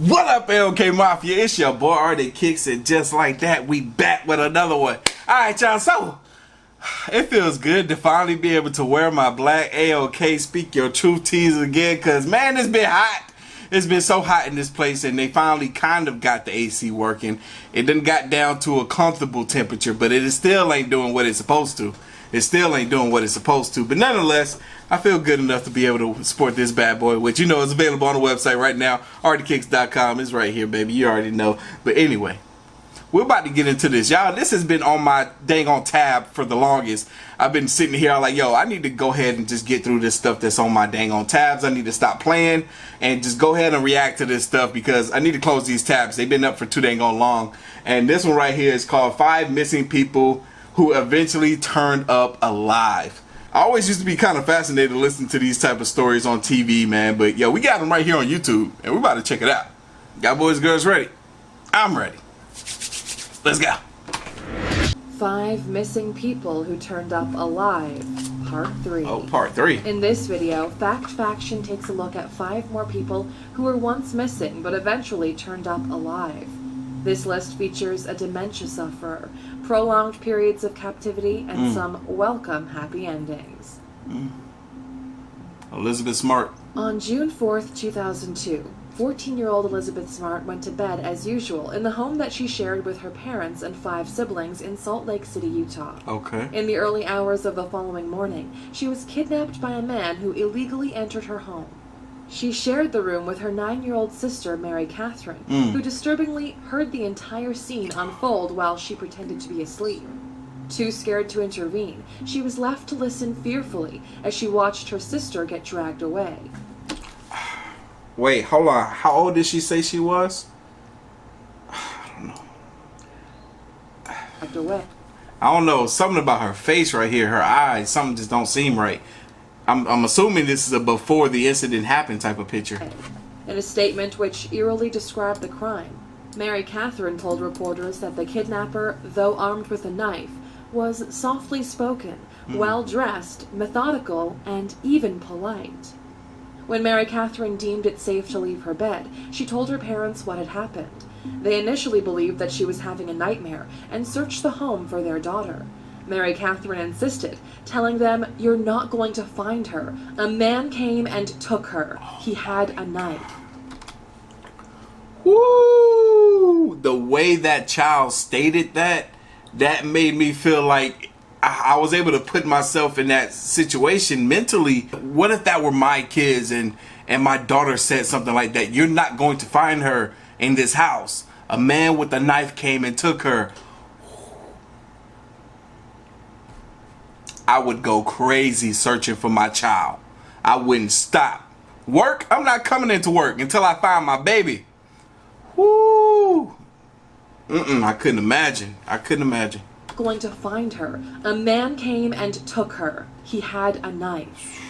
What up, LK Mafia? It's your boy Artofkickz, and just like that, we back with another one. Alright, y'all, so it feels good to finally be able to wear my black ALK Speak Your Truth tees again, because man, it's been hot. It's been so hot in this place, and they finally kind of got the AC working. It done got down to a comfortable temperature, but it still ain't doing what it's supposed to. It still ain't doing what it's supposed to. But nonetheless, I feel good enough to be able to support this bad boy, which you know is available on the website right now. Artofkickz.com is right here, baby. You already know. But anyway, we're about to get into this. Y'all, this has been on my dang on tab for the longest. I've been sitting here like, yo, I need to go ahead and just get through this stuff that's on my dang on tabs. I need to stop playing and just go ahead and react to this stuff because I need to close these tabs. They've been up for too dang on long. And this one right here is called 5 Missing People Who Eventually Turned Up Alive. I always used to be kind of fascinated to listen to these type of stories on TV, man. But yo, we got them right here on YouTube, and we're about to check it out. Got boys, girls ready? I'm ready. Let's go. 5 Missing People Who Turned Up Alive, Part 3. Oh, Part 3. In this video, Fact Faction takes a look at 5 more people who were once missing but eventually turned up alive. This list features a dementia sufferer, prolonged periods of captivity, and some welcome happy endings. Elizabeth Smart. On June 4th, 2002, 14-year-old Elizabeth Smart went to bed as usual in the home that she shared with her parents and 5 siblings in Salt Lake City, Utah. Okay. In the early hours of the following morning, she was kidnapped by a man who illegally entered her home. She shared the room with her 9-year-old sister, Mary Catherine, who disturbingly heard the entire scene unfold while she pretended to be asleep. Too scared to intervene, she was left to listen fearfully as she watched her sister get dragged away. Wait, hold on. How old did she say she was? I don't know. Dragged away. I don't know. Something about her face right here, her eyes, something just don't seem right. I'm assuming this is a before the incident happened type of picture. In a statement which eerily described the crime, Mary Catherine told reporters that the kidnapper, though armed with a knife, was softly spoken, well-dressed, methodical, and even polite. When Mary Catherine deemed it safe to leave her bed, she told her parents what had happened. They initially believed that she was having a nightmare and searched the home for their daughter. Mary Catherine insisted, telling them, "You're not going to find her. A man came and took her. He had a knife." Woo! The way that child stated that made me feel like I was able to put myself in that situation mentally. What if that were my kids and my daughter said something like that? You're not going to find her in this house. A man with a knife came and took her. I would go crazy searching for my child. I wouldn't stop. Work? I'm not coming into work until I find my baby. Woo! I couldn't imagine. I couldn't imagine. Going to find her. A man came and took her. He had a knife.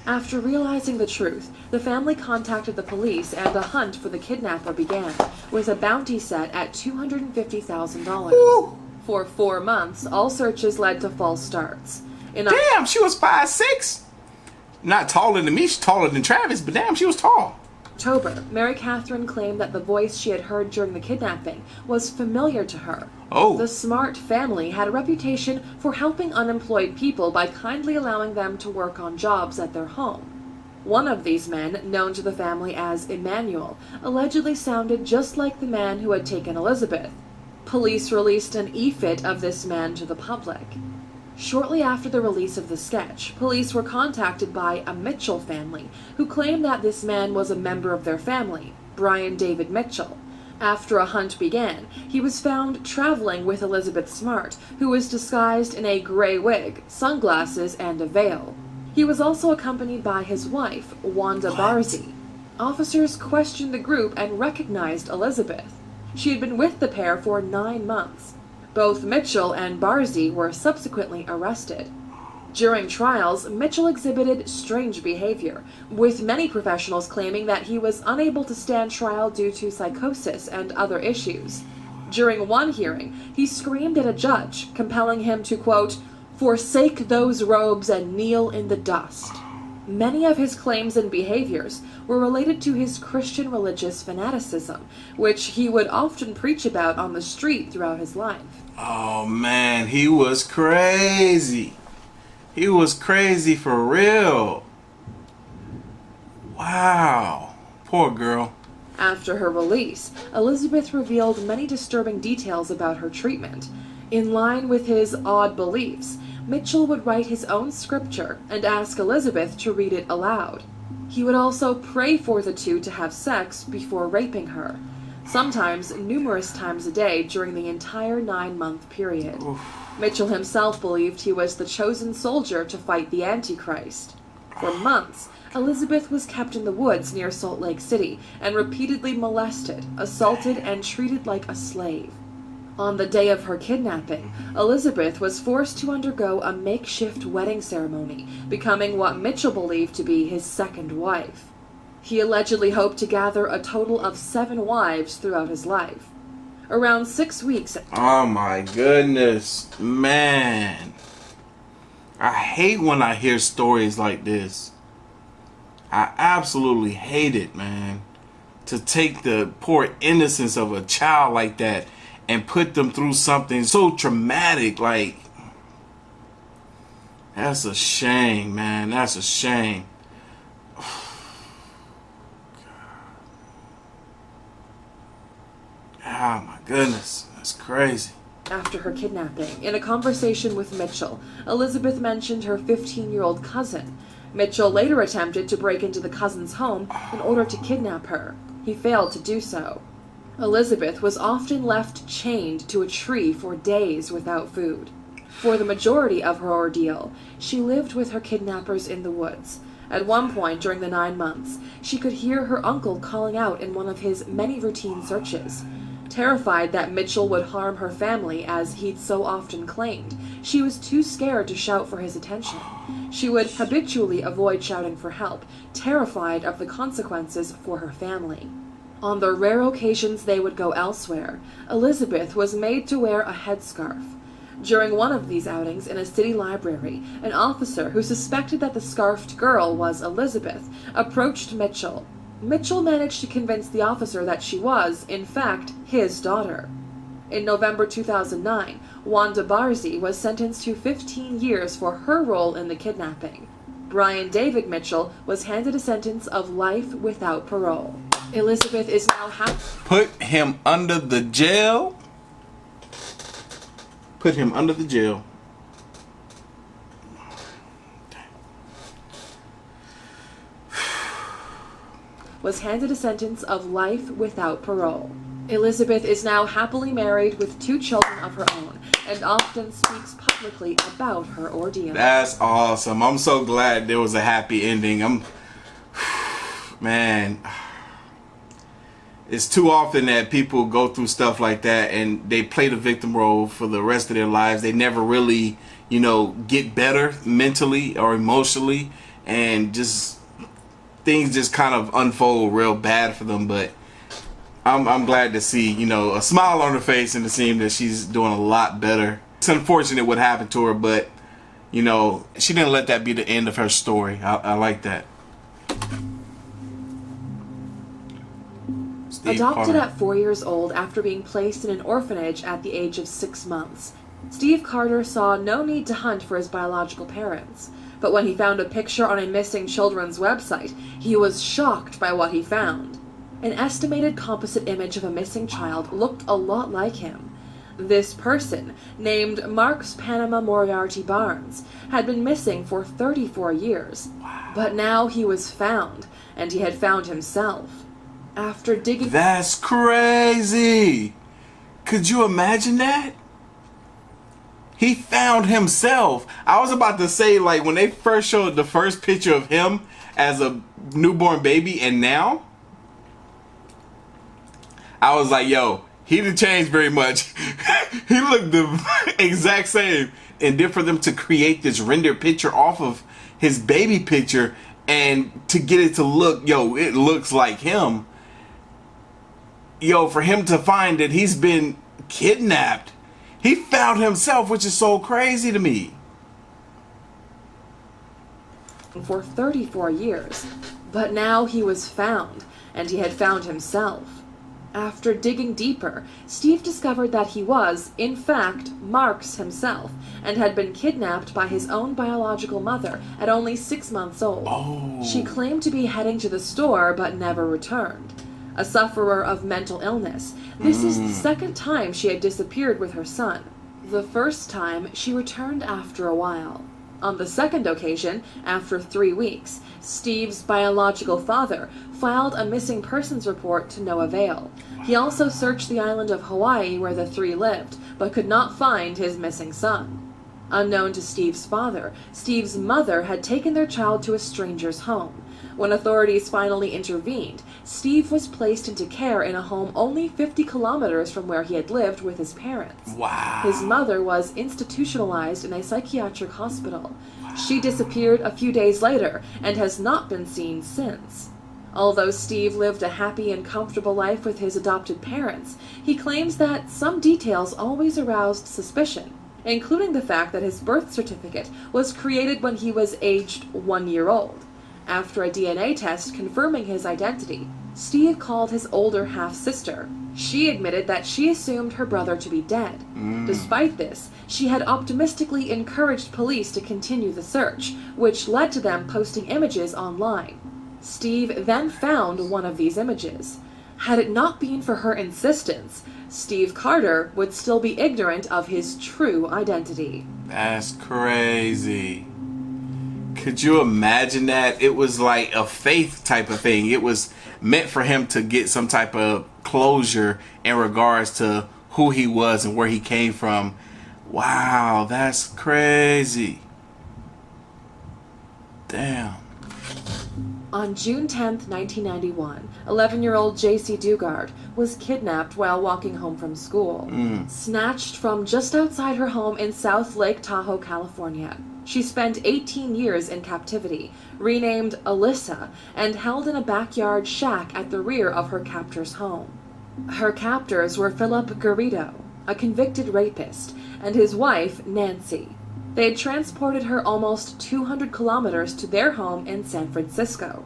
After realizing the truth, the family contacted the police and a hunt for the kidnapper began, with a bounty set at $250,000. For 4 months, all searches led to false starts. Damn, she was 5'6". Not taller than me, she's taller than Travis, but damn, she was tall. October, Mary Catherine claimed that the voice she had heard during the kidnapping was familiar to her. Oh. The Smart family had a reputation for helping unemployed people by kindly allowing them to work on jobs at their home. One of these men, known to the family as Emmanuel, allegedly sounded just like the man who had taken Elizabeth. Police released an e-fit of this man to the public. Shortly after the release of the sketch, police were contacted by a Mitchell family who claimed that this man was a member of their family, Brian David Mitchell. After a hunt began, he was found traveling with Elizabeth Smart, who was disguised in a gray wig, sunglasses, and a veil. He was also accompanied by his wife, Wanda Barzee. Officers questioned the group and recognized Elizabeth. She had been with the pair for 9 months. Both Mitchell and Barzee were subsequently arrested. During trials, Mitchell exhibited strange behavior, with many professionals claiming that he was unable to stand trial due to psychosis and other issues. During one hearing, he screamed at a judge, compelling him to, quote, "forsake those robes and kneel in the dust." Many of his claims and behaviors were related to his Christian religious fanaticism, which he would often preach about on the street throughout his life. Oh man, he was crazy. He was crazy for real. Wow. Poor girl. After her release, Elizabeth revealed many disturbing details about her treatment. In line with his odd beliefs, Mitchell would write his own scripture and ask Elizabeth to read it aloud. He would also pray for the two to have sex before raping her, sometimes numerous times a day during the entire 9-month period. Oof. Mitchell himself believed he was the chosen soldier to fight the Antichrist. For months, Elizabeth was kept in the woods near Salt Lake City and repeatedly molested, assaulted, and treated like a slave. On the day of her kidnapping, Elizabeth was forced to undergo a makeshift wedding ceremony, becoming what Mitchell believed to be his second wife. He allegedly hoped to gather a total of 7 wives throughout his life. Around 6 weeks... Oh my goodness, man. I hate when I hear stories like this. I absolutely hate it, man. To take the poor innocence of a child like that and put them through something so traumatic, like, that's a shame, man. That's a shame. Oh my goodness, that's crazy. After her kidnapping, in a conversation with Mitchell, Elizabeth mentioned her 15-year-old cousin. Mitchell later attempted to break into the cousin's home in order to kidnap her. He failed to do so. Elizabeth was often left chained to a tree for days without food. For the majority of her ordeal, she lived with her kidnappers in the woods. At one point during the 9 months, she could hear her uncle calling out in one of his many routine searches. Terrified that Mitchell would harm her family, as he'd so often claimed, she was too scared to shout for his attention. She would habitually avoid shouting for help, terrified of the consequences for her family. On the rare occasions they would go elsewhere, Elizabeth was made to wear a headscarf. During one of these outings in a city library, an officer who suspected that the scarfed girl was Elizabeth approached Mitchell. Mitchell managed to convince the officer that she was, in fact, his daughter. In November 2009, Wanda Barzee was sentenced to 15 years for her role in the kidnapping. Brian David Mitchell was handed a sentence of life without parole. Elizabeth is now Put him under the jail. Put him under the jail. was handed a sentence of life without parole. Elizabeth is now happily married with 2 children of her own and often speaks publicly about her ordeal. That's awesome. I'm so glad there was a happy ending. Man, it's too often that people go through stuff like that and they play the victim role for the rest of their lives. They never really, get better mentally or emotionally, and just things just kind of unfold real bad for them. But I'm glad to see, a smile on her face and to see that she's doing a lot better. It's unfortunate what happened to her, but she didn't let that be the end of her story. I like that. Adopted at 4 years old after being placed in an orphanage at the age of 6 months, Steve Carter saw no need to hunt for his biological parents. But when he found a picture on a missing children's website, he was shocked by what he found. An estimated composite image of a missing child looked a lot like him. This person, named Marks Panama Moriarty Barnes, had been missing for 34 years. But now he was found, and he had found himself. After digging... That's crazy! Could you imagine that? He found himself. I was about to say, like, when they first showed the first picture of him as a newborn baby, and now, I was like, yo, he didn't change very much. He looked the exact same. And then for them to create this rendered picture off of his baby picture and to get it to look, it looks like him. For him to find that he's been kidnapped. He found himself, which is so crazy to me. for 34 years. But now he was found, and he had found himself. After digging deeper, Steve discovered that he was, in fact, Marks himself, and had been kidnapped by his own biological mother at only 6 months old. Oh. She claimed to be heading to the store but never returned. A sufferer of mental illness, this is the second time she had disappeared with her son. The first time, she returned after a while. On the second occasion, after 3 weeks, Steve's biological father filed a missing persons report to no avail. He also searched the island of Hawaii where the three lived, but could not find his missing son. Unknown to Steve's father, Steve's mother had taken their child to a stranger's home. When authorities finally intervened, Steve was placed into care in a home only 50 kilometers from where he had lived with his parents. Wow. His mother was institutionalized in a psychiatric hospital. She disappeared a few days later and has not been seen since. Although Steve lived a happy and comfortable life with his adopted parents, he claims that some details always aroused suspicion, including the fact that his birth certificate was created when he was aged 1 year old. After a DNA test confirming his identity, Steve called his older half-sister. She admitted that she assumed her brother to be dead. Despite this, she had optimistically encouraged police to continue the search, which led to them posting images online. Steve then found one of these images. Had it not been for her insistence, Steve Carter would still be ignorant of his true identity. That's crazy. Could you imagine that? It was like a faith type of thing. It was meant for him to get some type of closure in regards to who he was and where he came from. Wow, that's crazy. Damn. On June 10, 1991, 11-year-old Jaycee Dugard was kidnapped while walking home from school. Snatched from just outside her home in South Lake Tahoe, California. She spent 18 years in captivity, renamed Alyssa, and held in a backyard shack at the rear of her captor's home. Her captors were Philip Garrido, a convicted rapist, and his wife, Nancy. They had transported her almost 200 kilometers to their home in San Francisco.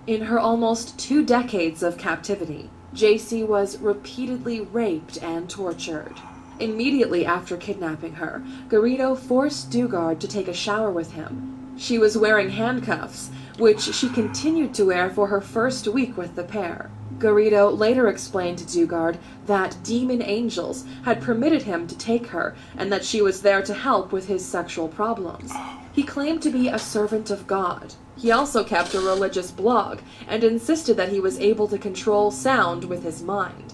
In her almost 2 decades of captivity, Jaycee was repeatedly raped and tortured. Immediately after kidnapping her, Garrido forced Dugard to take a shower with him. She was wearing handcuffs, which she continued to wear for her first week with the pair. Garrido later explained to Dugard that demon angels had permitted him to take her and that she was there to help with his sexual problems. He claimed to be a servant of God. He also kept a religious blog and insisted that he was able to control sound with his mind.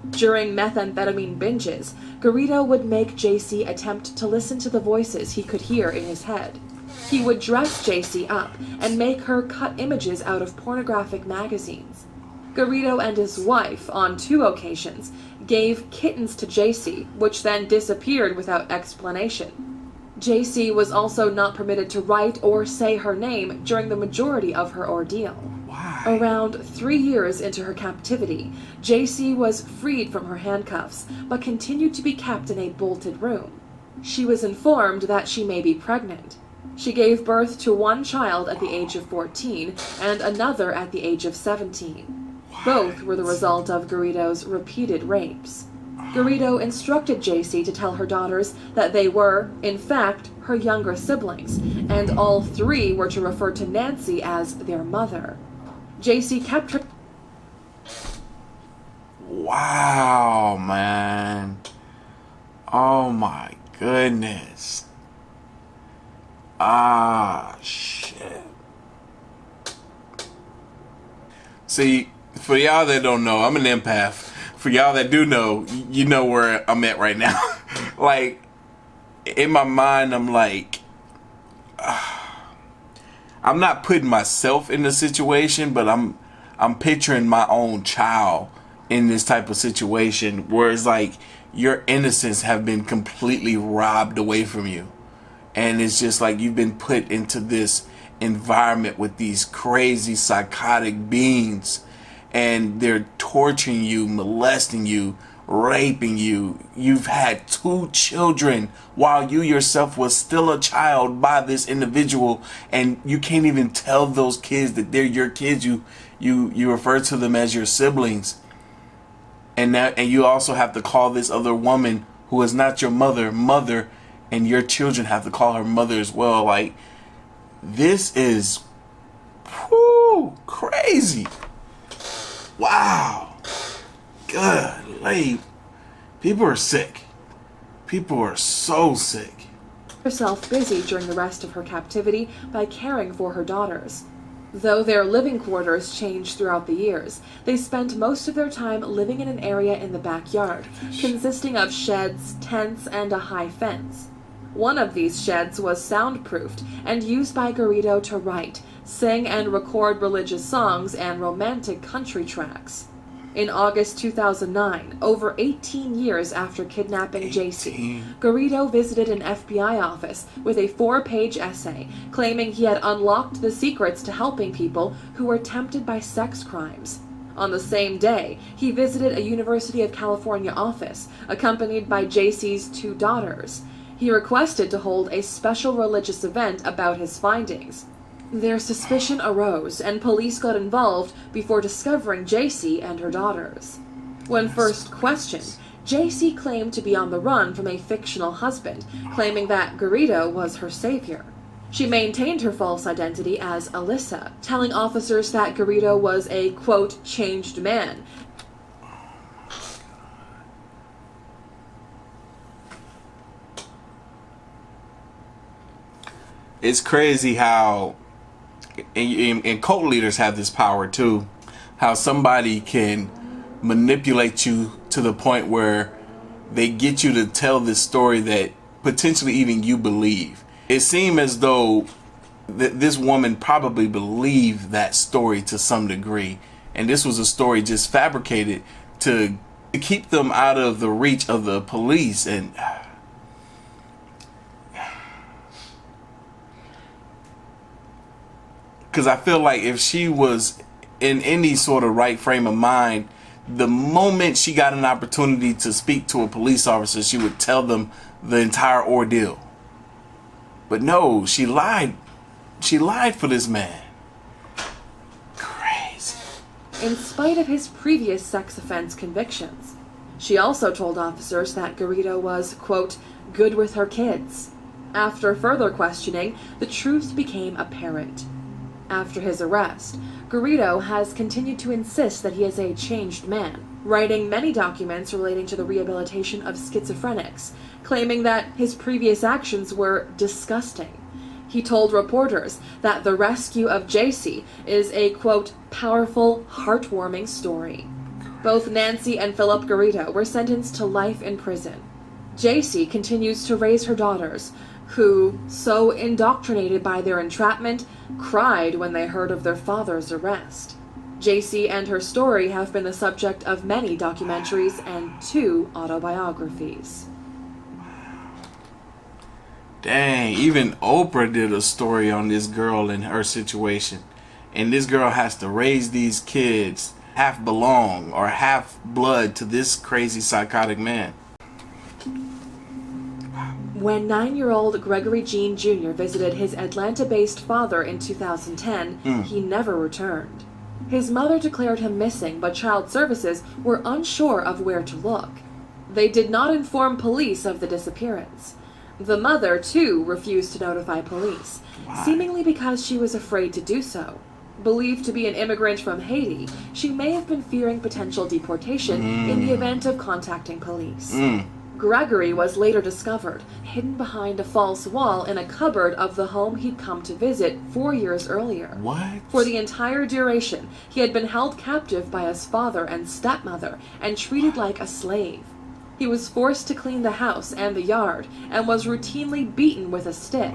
During methamphetamine binges, Garrido would make Jaycee attempt to listen to the voices he could hear in his head. He would dress Jaycee up and make her cut images out of pornographic magazines. Garrido and his wife, on 2 occasions, gave kittens to Jaycee, which then disappeared without explanation. Jaycee was also not permitted to write or say her name during the majority of her ordeal. Why? Around 3 years into her captivity, Jaycee was freed from her handcuffs, but continued to be kept in a bolted room. She was informed that she may be pregnant. She gave birth to 1 child at the age of 14 and another at the age of 17. Both were the result of Garrido's repeated rapes. Garrido instructed Jaycee to tell her daughters that they were, in fact, her younger siblings, and all 3 were to refer to Nancy as their mother. Jaycee kept her... Wow, man. Oh my goodness. Ah, shit. See, for y'all that don't know, I'm an empath. For y'all that do know, you know where I'm at right now. Like, in my mind, I'm like, I'm not putting myself in the situation, but I'm picturing my own child in this type of situation where it's like your innocence have been completely robbed away from you. And it's just like you've been put into this environment with these crazy psychotic beings, and they're torturing you, molesting you raping you. You've had 2 children while you yourself was still a child by this individual, and you can't even tell those kids that they're your kids. You refer to them as your siblings. And you also have to call this other woman who is not your mother, and your children have to call her mother as well. Like, this is crazy. Wow. Good. Like, people are sick. People are so sick. Herself busy during the rest of her captivity by caring for her daughters. Though their living quarters changed throughout the years, they spent most of their time living in an area in the backyard, consisting of sheds, tents, and a high fence. One of these sheds was soundproofed and used by Garrido to write, sing, and record religious songs and romantic country tracks. In August 2009, over 18 years after kidnapping Jaycee, Garrido visited an FBI office with a 4-page essay claiming he had unlocked the secrets to helping people who were tempted by sex crimes. On the same day, he visited a University of California office, accompanied by Jaycee's 2 daughters. He requested to hold a special religious event about his findings. Their suspicion arose, and police got involved before discovering Jaycee and her daughters. When first questioned, Jaycee claimed to be on the run from a fictional husband, claiming that Garrido was her savior. She maintained her false identity as Alyssa, telling officers that Garrido was a, quote, changed man. It's crazy how, and cult leaders have this power too, how somebody can manipulate you to the point where they get you to tell this story that potentially even you believe. It seemed as though this woman probably believed that story to some degree, and this was a story just fabricated to keep them out of the reach of the police. And because I feel like if she was in any sort of right frame of mind, the moment she got an opportunity to speak to a police officer, she would tell them the entire ordeal. But no, she lied. She lied for this man. Crazy. In spite of his previous sex offense convictions, she also told officers that Garrido was, quote, good with her kids. After further questioning, the truth became apparent. After his arrest, Garrido has continued to insist that he is a changed man, writing many documents relating to the rehabilitation of schizophrenics, claiming that his previous actions were disgusting. He told reporters that the rescue of Jaycee is a, quote, powerful, heartwarming story. Both Nancy and Philip Garrido were sentenced to life in prison. Jaycee continues to raise her daughters, who, so indoctrinated by their entrapment, cried when they heard of their father's arrest. Jaycee and her story have been the subject of many documentaries and 2 autobiographies. Dang, even Oprah did a story on this girl and her situation. And this girl has to raise these kids, half belong or half blood to this crazy psychotic man. When 9-year-old Gregory Jean Jr. visited his Atlanta-based father in 2010, he never returned. His mother declared him missing, but Child Services were unsure of where to look. They did not inform police of the disappearance. The mother, too, refused to notify police, seemingly because she was afraid to do so. Believed to be an immigrant from Haiti, she may have been fearing potential deportation in the event of contacting police. Gregory was later discovered, hidden behind a false wall in a cupboard of the home he'd come to visit 4 years earlier. What? For the entire duration, he had been held captive by his father and stepmother and treated like a slave. He was forced to clean the house and the yard and was routinely beaten with a stick.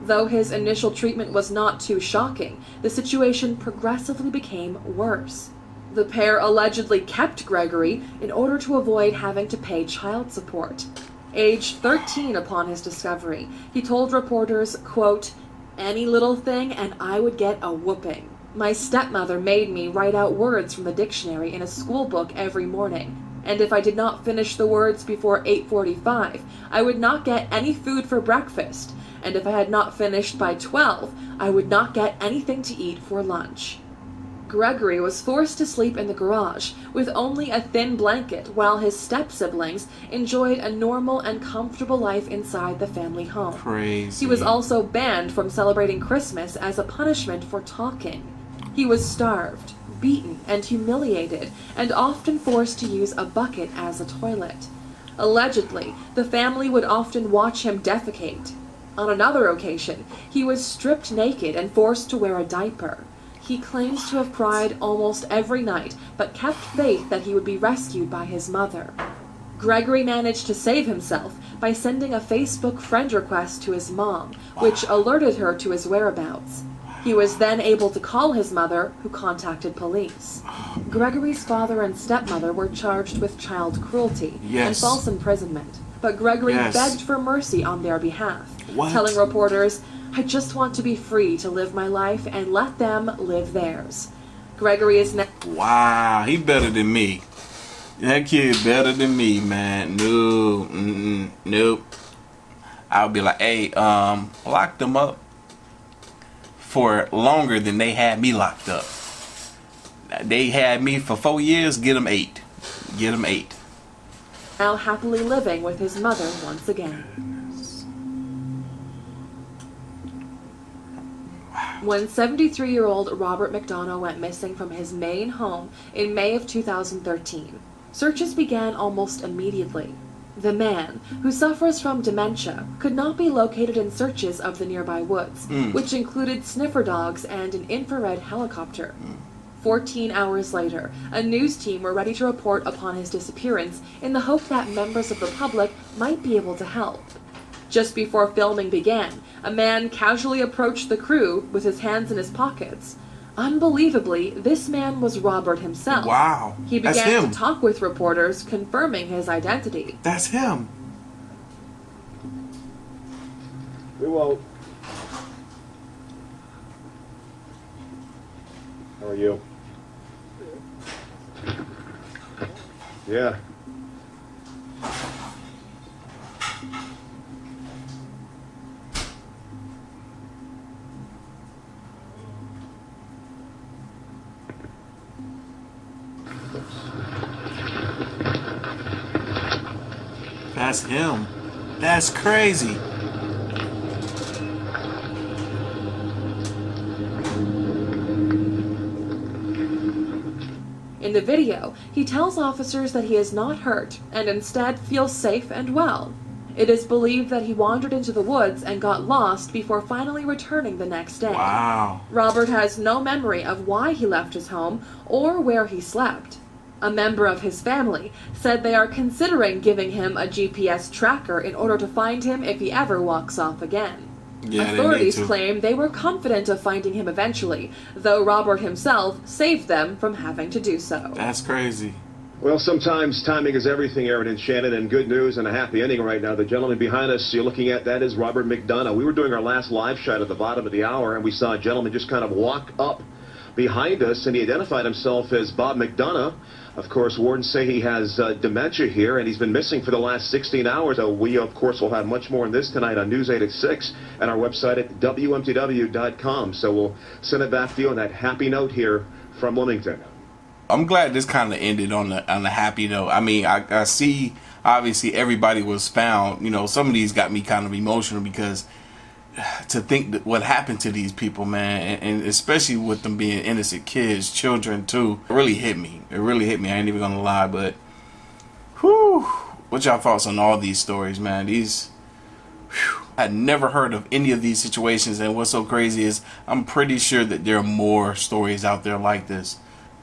Though his initial treatment was not too shocking, the situation progressively became worse. The pair allegedly kept Gregory in order to avoid having to pay child support. Aged 13 upon his discovery, he told reporters, quote, any little thing and I would get a whooping. My stepmother made me write out words from the dictionary in a school book every morning. And if I did not finish the words before 8:45, I would not get any food for breakfast. And if I had not finished by 12, I would not get anything to eat for lunch. Gregory was forced to sleep in the garage with only a thin blanket while his step-siblings enjoyed a normal and comfortable life inside the family home. Crazy. He was also banned from celebrating Christmas as a punishment for talking. He was starved, beaten, and humiliated, and often forced to use a bucket as a toilet. Allegedly, the family would often watch him defecate. On another occasion, he was stripped naked and forced to wear a diaper. He claims to have cried almost every night, but kept faith that he would be rescued by his mother. Gregory managed to save himself by sending a Facebook friend request to his mom, which alerted her to his whereabouts. He was then able to call his mother, who contacted police. Gregory's father and stepmother were charged with child cruelty and false imprisonment, but Gregory begged for mercy on their behalf, telling reporters, "I just want to be free to live my life and let them live theirs." Gregory is now... Wow, he better than me. That kid better than me, man. No, nope. I'll be like, hey, lock them up for longer than they had me locked up. They had me for 4 years, get them 8. Get them 8. Now happily living with his mother once again. When 73-year-old Robert Mcdonough went missing from his Maine home in May of 2013, searches began almost immediately. The man, who suffers from dementia, could not be located in searches of the nearby woods, which included sniffer dogs and an infrared helicopter. 14 hours later, a news team were ready to report upon his disappearance in the hope that members of the public might be able to help. Just before filming began, a man casually approached the crew with his hands in his pockets. Unbelievably, this man was Robert himself. Wow. He began to talk with reporters, confirming his identity. That's him. We won't. How are you? Yeah. That's him. That's crazy. In the video, he tells officers that he is not hurt and instead feels safe and well. It is believed that he wandered into the woods and got lost before finally returning the next day. Wow. Robert has no memory of why he left his home or where he slept. A member of his family said they are considering giving him a GPS tracker in order to find him if he ever walks off again. Yeah, Authorities claim they were confident of finding him eventually, though Robert himself saved them from having to do so. That's crazy. Well, sometimes timing is everything, Aaron and Shannon, and good news and a happy ending right now. The gentleman behind us you're looking at, that is Robert Mcdonough. We were doing our last live shot at the bottom of the hour, and we saw a gentleman just kind of walk up behind us, and he identified himself as Bob Mcdonough. Of course, wardens say he has dementia here, and he's been missing for the last 16 hours. We, of course, will have much more on this tonight on News 8 at 6 and our website at WMTW.com. So we'll send it back to you on that happy note here from Wilmington. I'm glad this kind of ended on the happy note. I mean, I see, obviously, everybody was found. You know, some of these got me kind of emotional because to think that what happened to these people, man, and especially with them being innocent kids, children too, it really hit me. It really hit me. I ain't even gonna lie, but whew, what y'all thoughts on all these stories, man? These, whew, I had never heard of any of these situations, and what's so crazy is I'm pretty sure that there are more stories out there like this.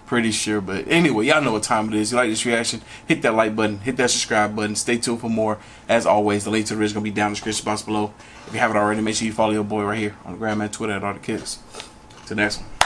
Pretty sure, but anyway, y'all know what time it is. You like this reaction, hit that like button, hit that subscribe button, stay tuned for more. As always, the link to the video is going to be down in the description box below. If you haven't already, make sure you follow your boy right here on the gram and Twitter at Artofkickz. Till next one.